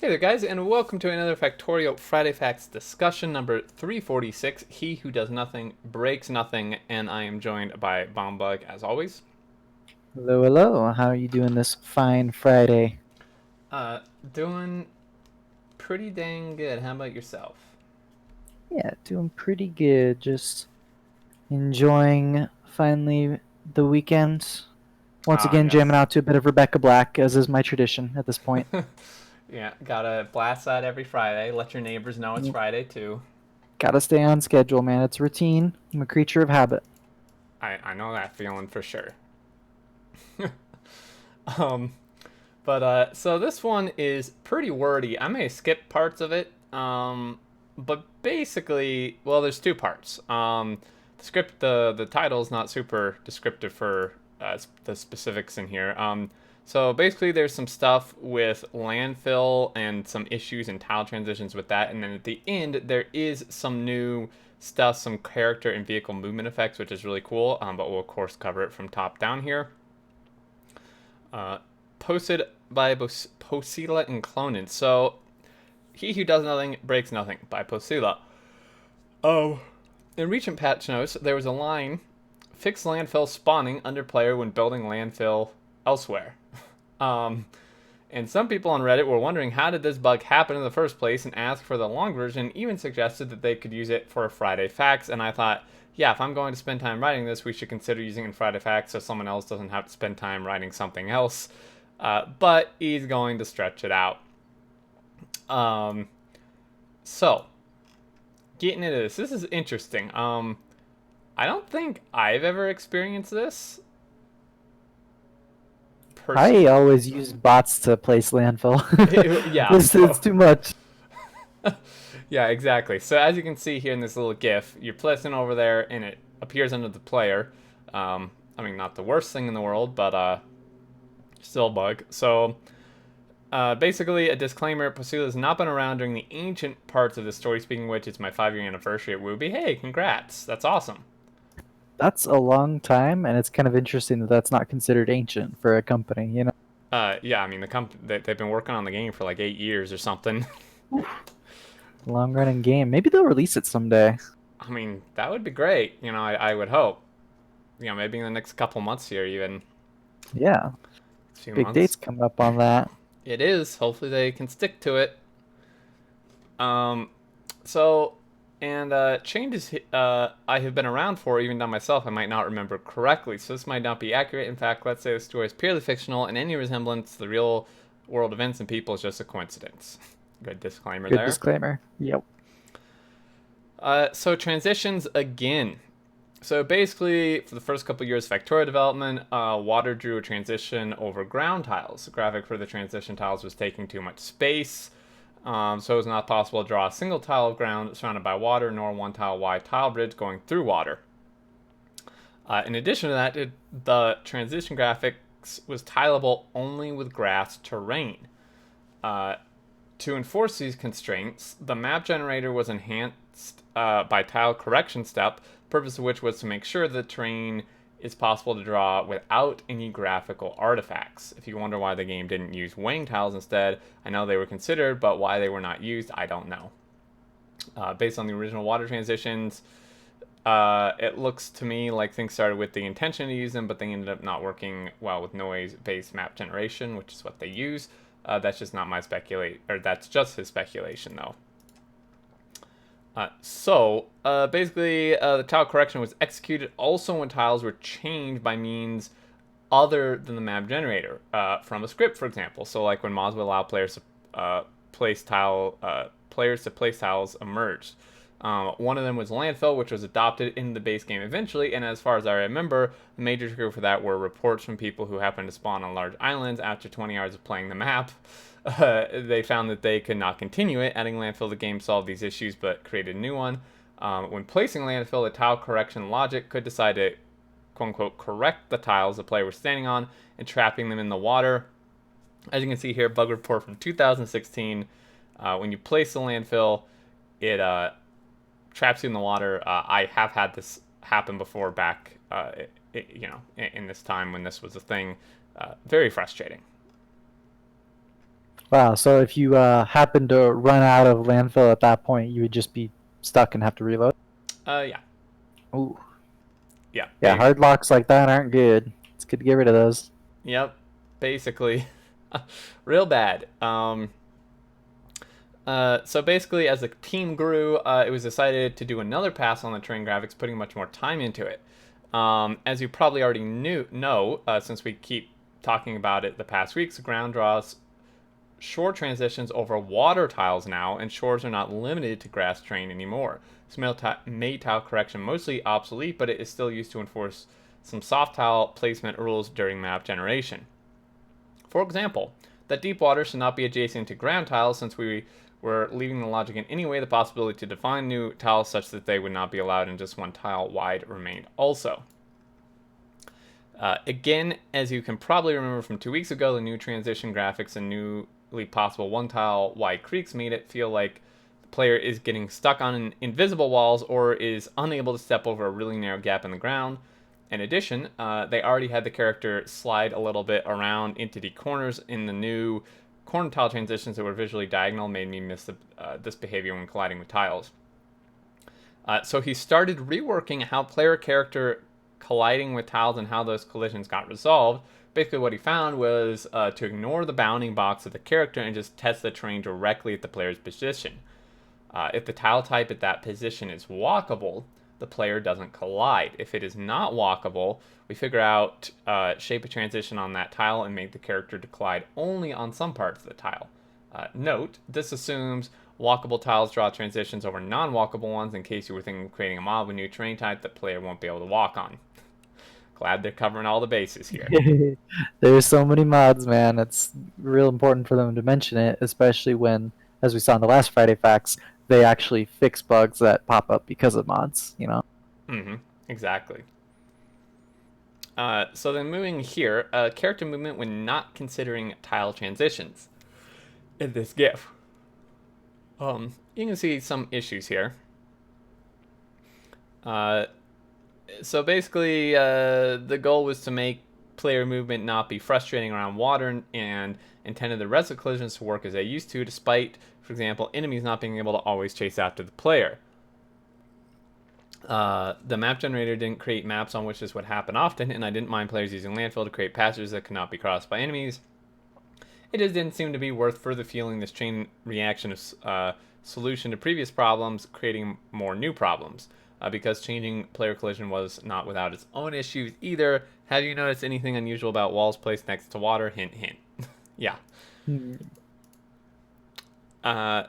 Hey there, guys, and welcome to another Factorio Friday Facts discussion number 346. He who does nothing breaks nothing, and I am joined by Bombug as always. Hello, hello. How are you doing this fine Friday? Uh, Doing pretty dang good. How about yourself? Yeah, doing pretty good. Just enjoying finally the weekend. Once Ah, again, jamming yes. out to a bit of Rebecca Black, as is my tradition at this point. Yeah, gotta blast that every Friday. Let your neighbors know it's Mm, Friday too. Gotta stay on schedule, man. It's routine. I'm a creature of habit. I know that feeling for sure. Um, so this one is pretty wordy. I may skip parts of it. But basically, well, there's two parts. The title is not super descriptive for the specifics in here. So basically, there's some stuff with landfill and some issues and tile transitions with that, and then at the end there is some new stuff, some character and vehicle movement effects, which is really cool. But we'll of course cover it from top down here. Uh, Posted by Posila and Clonin. So he who does nothing breaks nothing by Posila. Oh. In recent patch notes, there was a line: fix landfill spawning under player when building landfill elsewhere. Um, and some people on Reddit were wondering how did this bug happen in the first place and asked for the long version, even suggested that they could use it for Friday Facts. And I thought, yeah, if I'm going to spend time writing this, we should consider using it in Friday Facts so someone else doesn't have to spend time writing something else. But he's going to stretch it out. Um, so, getting into this, this is interesting. I don't think I've ever experienced this I personally. always use bots to place landfill. Yeah, It's too much. yeah, exactly. So as you can see here in this little GIF, you're placing over there, and it appears under the player. I mean, not the worst thing in the world, but still a bug. So basically, a disclaimer: Pasula has not been around during the ancient parts of the story. Speaking of which, it's my 5-year anniversary at Wooby. Hey, congrats! That's awesome. That's a long time, and it's kind of interesting that that's not considered ancient for a company. Yeah, I mean they've been working on the game for like 8 years or something. Long running game. Maybe they'll release it someday. I mean, that would be great. I would hope. Maybe in the next couple months here, even Yeah. a few Big months. dates coming up on that. It is. Hopefully they can stick to it. Um, so, and changes I have been around for, even done myself, I might not remember correctly. So this might not be accurate. In fact, let's say the story is purely fictional, and any resemblance to the real world events and people is just a coincidence. Good disclaimer Good there. disclaimer. Yep. So transitions again. So basically, for the first couple of years of Factorio development, Water drew a transition over ground tiles. The graphic for the transition tiles was taking too much space, so it was not possible to draw a single tile of ground surrounded by water, nor one tile wide tile bridge going through water. In addition to that, the transition graphics was tileable only with grass terrain. Uh, to enforce these constraints, the map generator was enhanced by tile correction step, purpose of which was to make sure the terrain is possible to draw without any graphical artifacts. If you wonder why the game didn't use weighing tiles instead, I know they were considered, but why they were not used, I don't know. Based on the original water transitions, it looks to me like things started with the intention to use them, but they ended up not working well with noise-based map generation, which is what they use. That's just not my speculate, or that's just his speculation, though. Basically, the tile correction was executed also when tiles were changed by means other than the map generator, from a script, for example. So, like when mods would allow players to place tiles emerged. One of them was Landfill, which was adopted in the base game eventually, and as far as I remember, the major trigger for that were reports from people who happened to spawn on large islands after 20 hours of playing the map. They found that they could not continue it. Adding Landfill to the game solved these issues, but created a new one. When placing Landfill, the tile correction logic could decide to quote unquote correct the tiles the player was standing on and trapping them in the water. As you can see here, bug report from 2016. When you place the landfill, it traps you in the water. I have had this happen before back, in this time when this was a thing. Very frustrating. Wow. So if you happen to run out of landfill at that point, you would just be stuck and have to reload. Yeah. Ooh. Yeah. Yeah, hard locks like that aren't good. It's good to get rid of those. Yep. Basically, real bad. So basically, as the team grew, it was decided to do another pass on the terrain graphics, putting much more time into it. As you probably already know, since we keep talking about it the past weeks, the ground draws shore transitions over water tiles now, and shores are not limited to grass terrain anymore. This made tile correction mostly obsolete, but it is still used to enforce some soft tile placement rules during map generation. For example, that deep water should not be adjacent to ground tiles, since we were leaving the logic in any way the possibility to define new tiles such that they would not be allowed in just one tile wide remained also. Again, as you can probably remember from 2 weeks ago, the new transition graphics and newly possible one tile wide creeks made it feel like the player is getting stuck on invisible walls or is unable to step over a really narrow gap in the ground. In addition, they already had the character slide a little bit around into the corners in the new corner tile transitions that were visually diagonal, made me miss this behavior when colliding with tiles. So he started reworking how player character colliding with tiles and how those collisions got resolved. Basically, what he found was to ignore the bounding box of the character and just test the terrain directly at the player's position. If the tile type at that position is walkable, the player doesn't collide. If it is not walkable, we figure out shape a transition on that tile and make the character to collide only on some parts of the tile. Note, this assumes walkable tiles draw transitions over non-walkable ones in case you were thinking of creating a mob with new terrain type that player won't be able to walk on. Glad they're covering all the bases here. There's so many mods, man. It's real important for them to mention it, especially when, as we saw in the last Friday Facts, they actually fix bugs that pop up because of mods, you know? Mm-hmm. Exactly. So then moving here, character movement when not considering tile transitions. In this GIF, you can see some issues here. Uh, so basically, the goal was to make player movement not be frustrating around water and intended the rest of collisions to work as they used to, despite, for example, enemies not being able to always chase after the player. The map generator didn't create maps on which this would happen often, and I didn't mind players using Landfill to create passages that could not be crossed by enemies. It just didn't seem to be worth further fueling this chain reaction of solution to previous problems, creating more new problems. Because changing player collision was not without its own issues either. Have you noticed anything unusual about walls placed next to water? Hint, hint. Yeah. Hmm. Uh,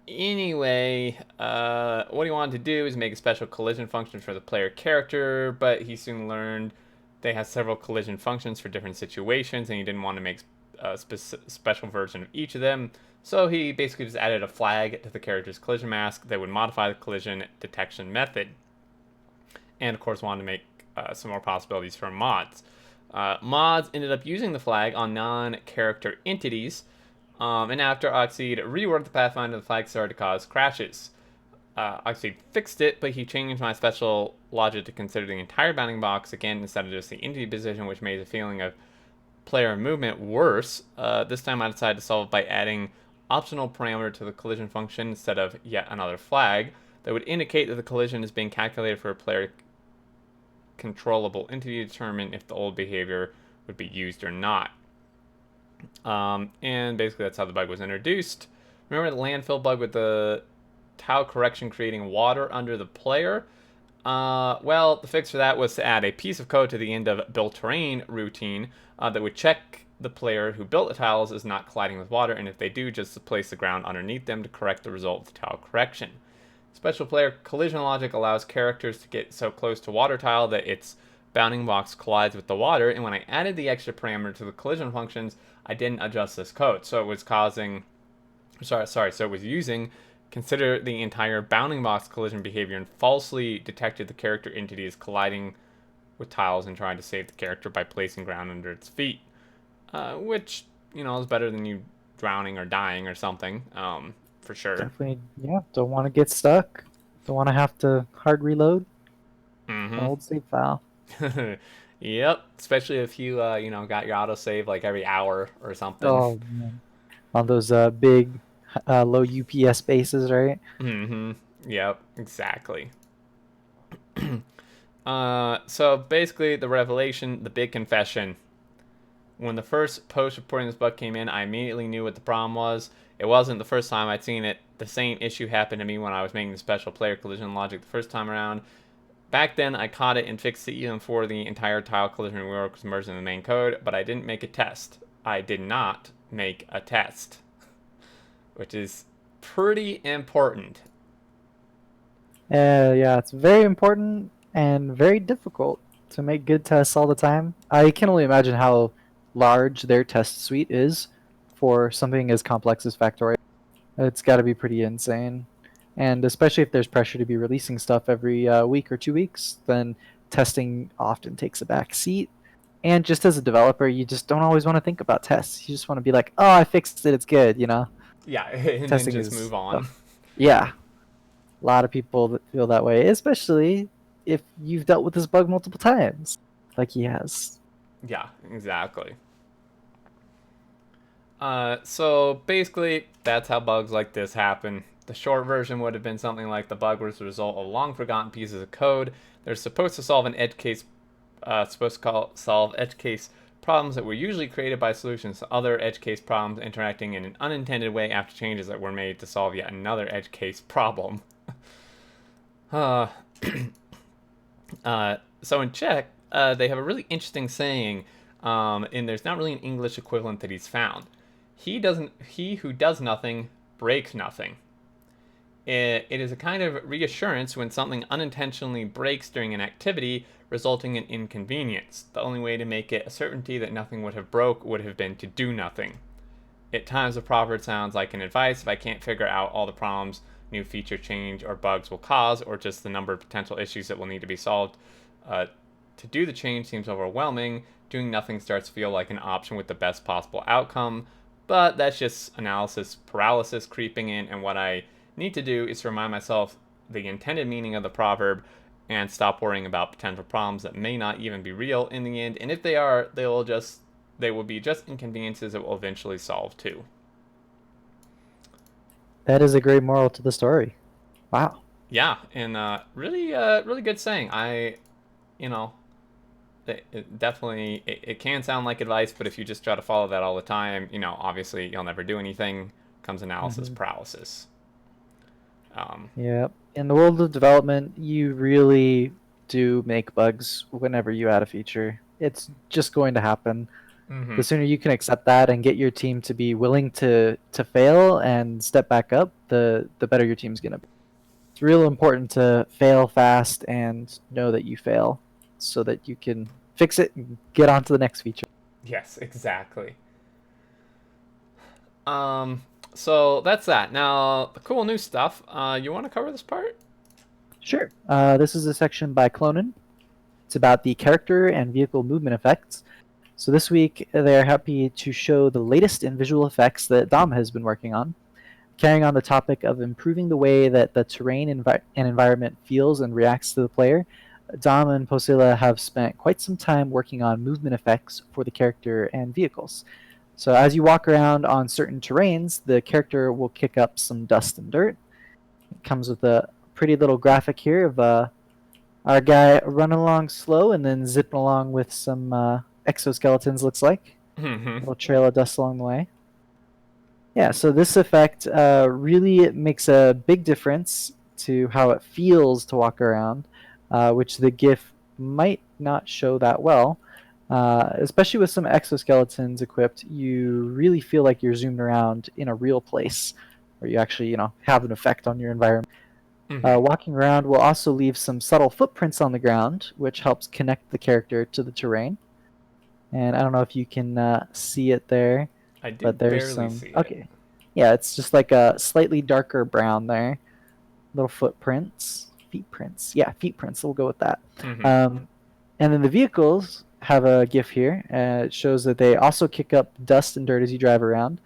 Anyway, what he wanted to do is make a special collision function for the player character, but he soon learned they have several collision functions for different situations, and he didn't want to make a special version of each of them. So he basically just added a flag to the character's collision mask that would modify the collision detection method. And of course, wanted to make some more possibilities for mods. Mods ended up using the flag on non-character entities, and after Oxide reworked the Pathfinder, the flag started to cause crashes. Oxide fixed it, but he changed my special logic to consider the entire bounding box again instead of just the entity position, which made the feeling of player movement worse. This time I decided to solve it by adding optional parameter to the collision function instead of yet another flag that would indicate that the collision is being calculated for a player controllable entity to determine if the old behavior would be used or not. And basically that's how the bug was introduced. Remember the landfill bug with the tile correction creating water under the player? Well, the fix for that was to add a piece of code to the end of build terrain routine that would check the player who built the tiles is not colliding with water, and if they do, just to place the ground underneath them to correct the result of the tile correction. Special player collision logic allows characters to get so close to water tile that its bounding box collides with the water, and when I added the extra parameter to the collision functions, I didn't adjust this code, so it was causing, so it was using consider the entire bounding box collision behavior and falsely detected the character entity as colliding with tiles and trying to save the character by placing ground under its feet, which is better than you drowning or dying or something, for sure. Definitely, yeah. Don't want to get stuck. Don't want to have to hard reload an old save file. Yep, especially if you got your autosave like every hour or something. Oh man. on those big low UPS bases, right? Mm-hmm. Yep, exactly. So basically, the revelation, the big confession. When the first post reporting this bug came in, I immediately knew what the problem was. It wasn't the first time I'd seen it. The same issue happened to me when I was making the special player collision logic the first time around. Back then, I caught it and fixed it even before the entire tile collision rework was merged in the main code, but I didn't make a test. I did not make a test, which is pretty important. Yeah, it's very important and very difficult to make good tests all the time. I can only imagine how large their test suite is for something as complex as Factorio. It's got to be pretty insane. And especially if there's pressure to be releasing stuff every week or 2 weeks, then testing often takes a back seat. And just as a developer, you just don't always want to think about tests. You just want to be like, oh, I fixed it, it's good, you know? Yeah, and then Testing just is move on. tough. Yeah, a lot of people that feel that way, especially if you've dealt with this bug multiple times, like he has. Yeah, exactly. So basically, that's how bugs like this happen. The short version would have been something like the bug was the result of long forgotten pieces of code. They're supposed to solve an edge case, solve edge case problems that were usually created by solutions to other edge case problems interacting in an unintended way after changes that were made to solve yet another edge case problem. Uh, so in Czech, they have a really interesting saying, and there's not really an English equivalent that he's found. He who does nothing breaks nothing. It is a kind of reassurance when something unintentionally breaks during an activity, resulting in inconvenience. The only way to make it a certainty that nothing would have broke would have been to do nothing. At times, the proverb sounds like an advice if I can't figure out all the problems new feature change or bugs will cause, or just the number of potential issues that will need to be solved. Uh, to do the change seems overwhelming. Doing nothing starts to feel like an option with the best possible outcome, but that's just analysis paralysis creeping in, and what I need to do is to remind myself the intended meaning of the proverb and stop worrying about potential problems that may not even be real in the end, and if they are, they will be just inconveniences that will eventually solve too. That is a great moral to the story. Wow. Yeah, and really good saying. You know, it definitely it can sound like advice, but if you just try to follow that all the time, obviously you'll never do anything. Comes analysis Hmm. paralysis. Um, Yeah. In the world of development, you really do make bugs whenever you add a feature. It's just going to happen. mm-hmm. The sooner you can accept that and get your team to be willing to fail and step back up, the better your team's gonna be. It's real important to fail fast and know that you fail so that you can fix it and get on to the next feature. Yes, exactly. Um, so that's that. Now the cool new stuff. You want to cover this part? Sure. This is a section by Clonin. It's about the character and vehicle movement effects. So this week they're happy to show the latest in visual effects that Dom has been working on, carrying on the topic of improving the way that the terrain and environment feels and reacts to the player. Dom and Posila have spent quite some time working on movement effects for the character and vehicles. So as you walk around on certain terrains, the character will kick up some dust and dirt. It comes with a pretty little graphic here of our guy running along slow and then zipping along with some exoskeletons, looks like. Mm-hmm. A little trail of dust along the way. Yeah, so this effect really makes a big difference to how it feels to walk around, which the GIF might not show that well. Especially with some exoskeletons equipped, you really feel like you're zoomed around in a real place where you actually, have an effect on your environment. Mm-hmm. Walking around will also leave some subtle footprints on the ground, which helps connect the character to the terrain. And I don't know if you can see it there, I do but there's barely some. see it. Okay, yeah, it's just like a slightly darker brown there. Little footprints, feet prints. Yeah, feet prints. We'll go with that. Mm-hmm. Um, and then the vehicles have a GIF here. It shows that they also kick up dust and dirt as you drive around.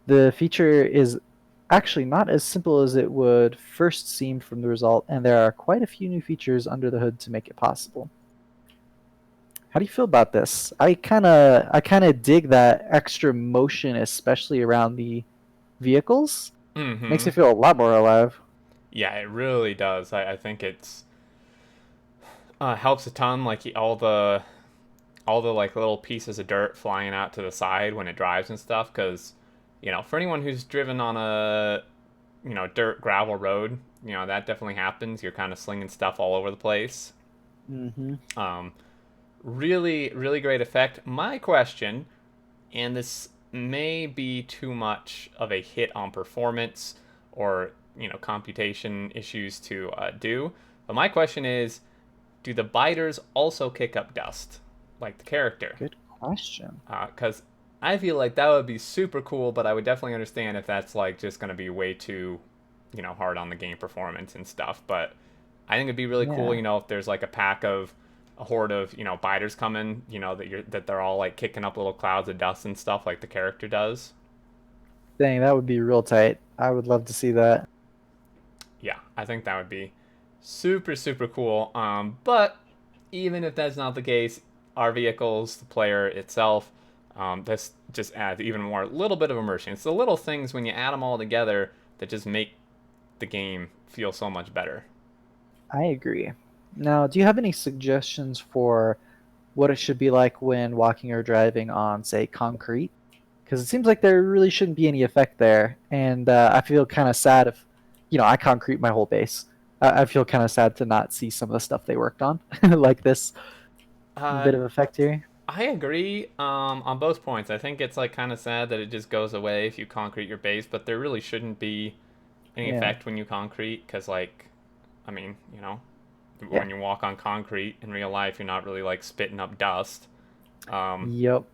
The feature is actually not as simple as it would first seem from the result, and there are quite a few new features under the hood to make it possible. How do you feel about this? I kind of dig that extra motion, especially around the vehicles. Makes Mm-hmm. it feel a lot more alive. Yeah, it really does. I think it's helps a ton. Like all the like little pieces of dirt flying out to the side when it drives and stuff. Because for anyone who's driven on a dirt gravel road, that definitely happens. You're kind of slinging stuff all over the place. Hmm. Um, really, really great effect. My question, and this may be too much of a hit on performance or computation issues to do, but my question is, do the biters also kick up dust like the character? Good question. Because I feel like that would be super cool, but I would definitely understand if that's like just going to be way too hard on the game performance and stuff. But I think it'd be really cool, Yeah. if there's like a horde of biters coming, that they're all like kicking up little clouds of dust and stuff like the character does. Dang, that would be real tight. I would love to see that. Yeah, I think that would be super super cool. But even if that's not the case, our vehicles, the player itself, this just adds even more little bit of immersion. It's the little things when you add them all together that just make the game feel so much better. I agree. Now, do you have any suggestions for what it should be like when walking or driving on, say, concrete? Because it seems like there really shouldn't be any effect there, and I feel kind of sad if, I concrete my whole base. I feel kind of sad to not see some of the stuff they worked on, like this Uh, bit of effect here. I agree on both points. I think it's like kind of sad that it just goes away if you concrete your base, but there really shouldn't be any Yeah, effect when you concrete because, like, I mean, yeah, when you walk on concrete in real life, you're not really like spitting up dust. Um, yep.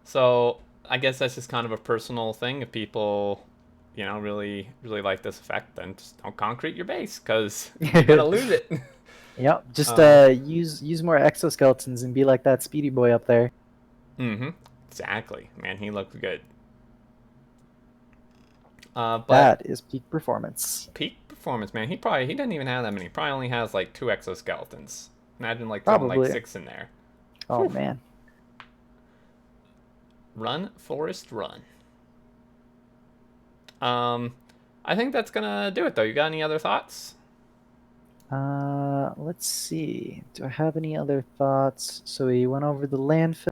so I guess that's just kind of a personal thing. If people, really, really like this effect, then just don't concrete your base because you're gonna lose it. Yep. Just um, use more exoskeletons and be like that speedy boy up there. mm-hmm. Exactly, man. He looked good. But That is peak performance. peak performance, man. He doesn't even have that many. He probably only has like two exoskeletons. Imagine like throwing like Probably. six in there. Oh Whew. man. Run, Forest, run. Um, I think that's gonna do it though. You got any other thoughts? Let's see. Do I have any other thoughts? So we went over the landfill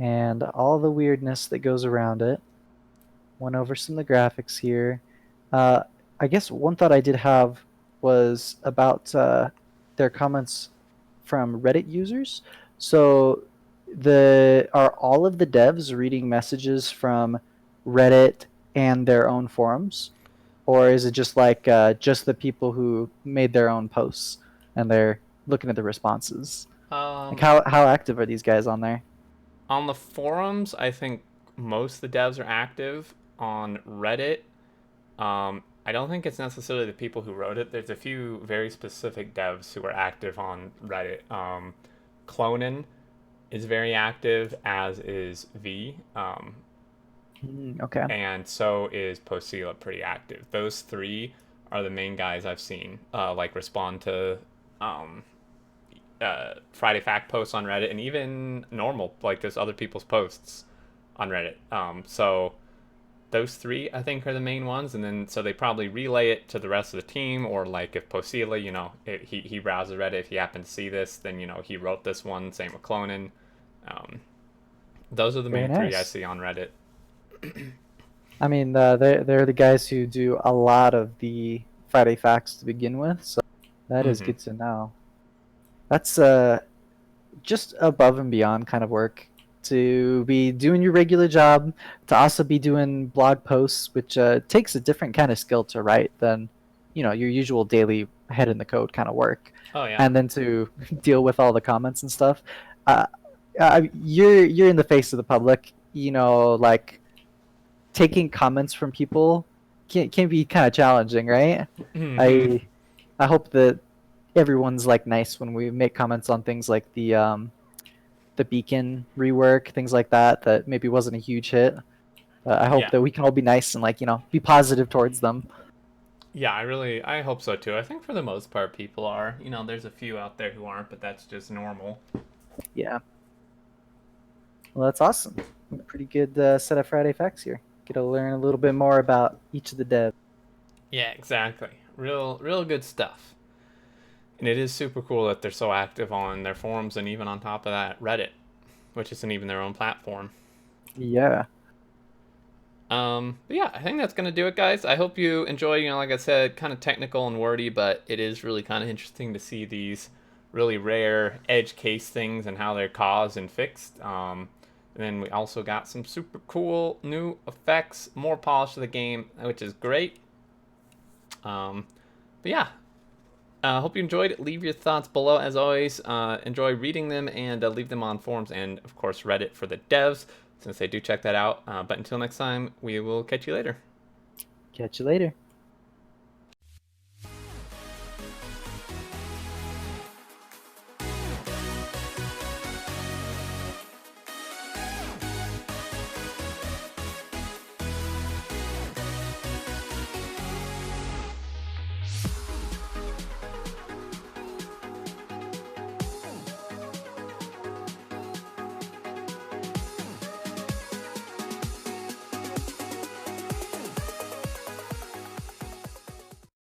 and all the weirdness that goes around it. Went over some of the graphics here. Uh, I guess one thought I did have was about their comments from Reddit users. So the are all of the devs reading messages from Reddit and their own forums, or is it just like just the people who made their own posts and they're looking at the responses? Like Um, how active are these guys on there? on the forums, I think most of the devs are active. On Reddit, I don't think it's necessarily the people who wrote it. There's a few very specific devs who are active on Reddit. Clonin is very active, as is V. Okay. And so is Posila pretty active. Those three are the main guys I've seen like respond to um, Friday Fact posts on Reddit and even normal like just other people's posts on Reddit. So those three I think are the main ones, and then so they probably relay it to the rest of the team, or like if Posila, he browses Reddit, if he happened to see this, then he wrote this one. Same with Clonin. Um, those are the Very main three I nice. see on Reddit. I mean, they're the guys who do a lot of the Friday facts to begin with, so that is Mm-hmm. good to know. That's just above and beyond kind of work to be doing your regular job, to also be doing blog posts, which takes a different kind of skill to write than your usual daily head in the code kind of work, Oh yeah. and then to deal with all the comments and stuff. Uh, you're in the face of the public, like taking comments from people can be kind of challenging, right? Mm-hmm. I I hope that everyone's like nice when we make comments on things like the beacon rework, things like that that maybe wasn't a huge hit. I hope Yeah. that we can all be nice and like be positive towards them. Yeah, I hope so too. I think for the most part people are. There's a few out there who aren't, but that's just normal. Yeah. Well, that's awesome. Pretty good set of Friday facts here. Get to learn a little bit more about each of the devs. Yeah, exactly. Real good stuff. And it is super cool that they're so active on their forums and even on top of that, Reddit, which isn't even their own platform. Yeah. But yeah, I think that's gonna do it, guys. I hope you enjoy. Like I said, kind of technical and wordy, but it is really kind of interesting to see these really rare edge case things and how they're caused and fixed. And then we also got some super cool new effects, more polish to the game, which is great. But yeah, hope you enjoyed. Leave your thoughts below as always. Enjoy reading them and leave them on forums and of course Reddit for the devs since they do check that out. But until next time, we will catch you later. Catch you later.